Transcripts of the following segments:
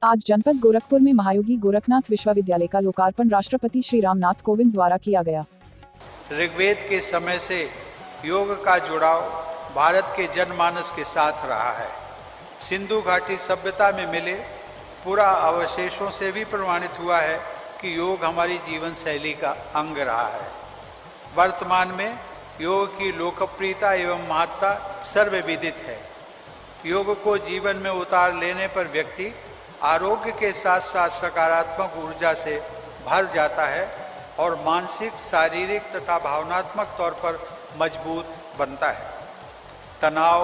आज जनपद गोरखपुर में महायोगी गोरखनाथ विश्वविद्यालय का लोकार्पण राष्ट्रपति श्री रामनाथ कोविंद द्वारा किया गया। ऋग्वेद के समय से योग का जुड़ाव भारत के जनमानस के साथ रहा है। सिंधु घाटी सभ्यता में मिले पूरा अवशेषों से भी प्रमाणित हुआ है कि योग हमारी जीवन शैली का अंग रहा है। वर्तमान में योग की लोकप्रियता एवं महत्ता सर्वविदित है। योग को जीवन में उतार लेने पर व्यक्ति आरोग्य के साथ साथ सकारात्मक ऊर्जा से भर जाता है और मानसिक, शारीरिक तथा भावनात्मक तौर पर मजबूत बनता है। तनाव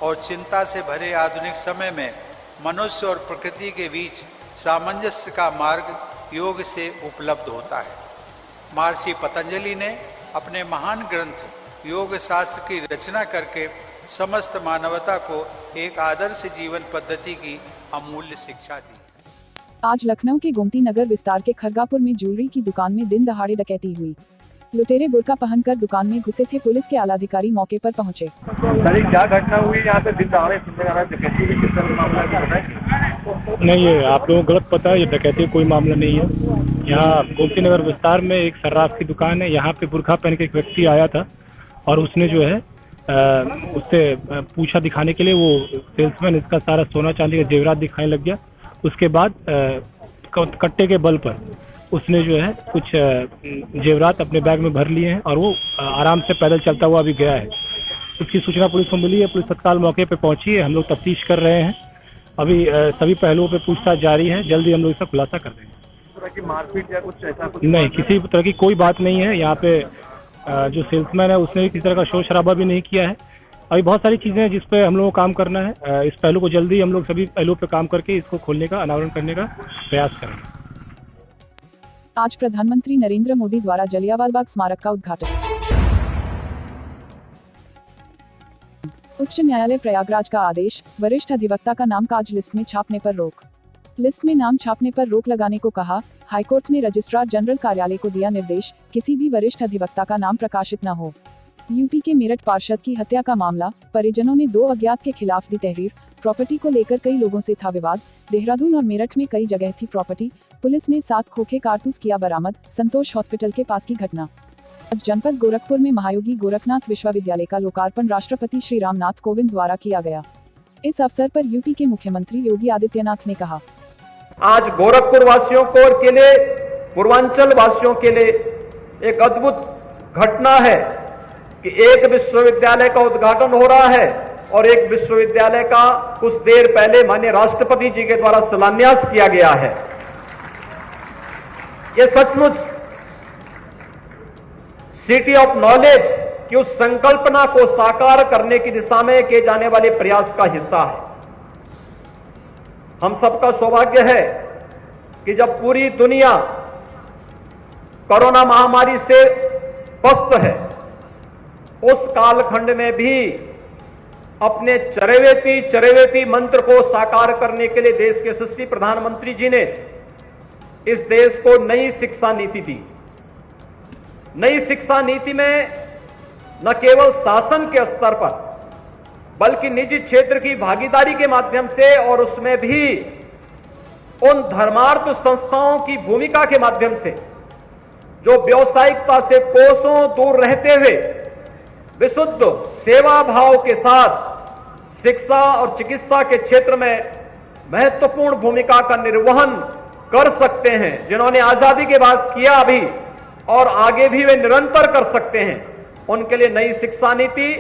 और चिंता से भरे आधुनिक समय में मनुष्य और प्रकृति के बीच सामंजस्य का मार्ग योग से उपलब्ध होता है। महर्षि पतंजलि ने अपने महान ग्रंथ योग शास्त्र की रचना करके समस्त मानवता को एक आदर्श जीवन पद्धति की अमूल्य शिक्षा दी। आज लखनऊ के गोमती नगर विस्तार के खरगापुर में ज्वेलरी की दुकान में दिन दहाड़े डकैती हुई। लुटेरे बुर्का पहनकर दुकान में घुसे थे। पुलिस के आलाधिकारी मौके पर पहुंचे। सर क्या घटना हुई यहाँ पे? दिन दहाड़े डकैती की किस तरह मामला है? नहीं, ये आप लोगों को गलत पता है। ये डकैती कोई मामला नहीं है। यहाँ गोमती नगर विस्तार में एक सर्राफ की दुकान है। यहाँ पे बुर्का पहन के एक व्यक्ति आया था और उसने जो है उससे पूछा दिखाने के लिए वो सेल्समैन इसका सारा सोना चांदी का जेवरात दिखाने लग गया। उसके बाद कट्टे के बल पर उसने जो है कुछ जेवरात अपने बैग में भर लिए हैं और वो आराम से पैदल चलता हुआ अभी गया है। इसकी सूचना पुलिस को मिली है। पुलिस तत्काल मौके पर पहुंची है। हम लोग तफ्तीश कर रहे हैं। अभी सभी पहलुओं पे पूछताछ जारी है। जल्दी हम लोग इसका खुलासा कर देंगे। मारपीट या कुछ ऐसा कुछ नहीं, किसी तरह की कोई बात नहीं है। यहाँ पे जो सेल्समैन है उसने भी किसी तरह का शोर शराबा भी नहीं किया है। अभी बहुत सारी चीजें हैं जिस पे हम लोगों को काम करना है। इस पहलू को जल्दी हम लोग सभी पहलुओं पे काम करके इसको खोलने का, अनावरण करने का प्रयास करेंगे। आज प्रधानमंत्री नरेंद्र मोदी द्वारा जलियांवाला बाग स्मारक का उद्घाटन। उच्च न्यायालय प्रयागराज का आदेश, वरिष्ठ अधिवक्ता का नाम काज लिस्ट में छापने पर रोक। लिस्ट में नाम छापने पर रोक लगाने को कहा। हाईकोर्ट ने रजिस्ट्रार जनरल कार्यालय को दिया निर्देश, किसी भी वरिष्ठ अधिवक्ता का नाम प्रकाशित न हो। यूपी के मेरठ पार्षद की हत्या का मामला, परिजनों ने 2 अज्ञात के खिलाफ दी तहरीर। प्रॉपर्टी को लेकर कई लोगों से था विवाद। देहरादून और मेरठ में कई जगह थी प्रॉपर्टी। पुलिस ने 7 खोखे कारतूस किया बरामद। संतोष हॉस्पिटल के पास की घटना। आज जनपद गोरखपुर में महायोगी गोरखनाथ विश्वविद्यालय का लोकार्पण राष्ट्रपति श्री रामनाथ कोविंद द्वारा किया गया। इस अवसर पर यूपी के मुख्यमंत्री योगी आदित्यनाथ ने कहा, आज गोरखपुर वासियों को के लिए, पूर्वांचल वासियों के लिए एक अद्भुत घटना है कि एक विश्वविद्यालय का उद्घाटन हो रहा है और एक विश्वविद्यालय का कुछ देर पहले माननीय राष्ट्रपति जी के द्वारा शिलान्यास किया गया है। ये सचमुच सिटी ऑफ नॉलेज की उस संकल्पना को साकार करने की दिशा में किए जाने वाले प्रयास का हिस्सा है। हम सबका सौभाग्य है कि जब पूरी दुनिया कोरोना महामारी से पस्त है, उस कालखंड में भी अपने चरैवेती मंत्र को साकार करने के लिए देश के यशस्वी प्रधानमंत्री जी ने इस देश को नई शिक्षा नीति दी। नई शिक्षा नीति में न केवल शासन के स्तर पर बल्कि निजी क्षेत्र की भागीदारी के माध्यम से और उसमें भी उन धर्मार्थ संस्थाओं की भूमिका के माध्यम से जो व्यावसायिकता से कोसों दूर रहते हुए विशुद्ध सेवा भाव के साथ शिक्षा और चिकित्सा के क्षेत्र में महत्वपूर्ण भूमिका का निर्वहन कर सकते हैं, जिन्होंने आजादी के बाद किया अभी और आगे भी वे निरंतर कर सकते हैं, उनके लिए नई शिक्षा नीति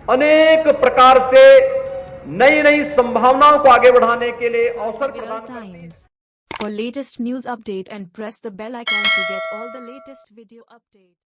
अनेक प्रकार से नई संभावनाओं को आगे बढ़ाने के लिए अवसर प्रदान करती है। For latest news update and press the bell icon to get all the latest video updates.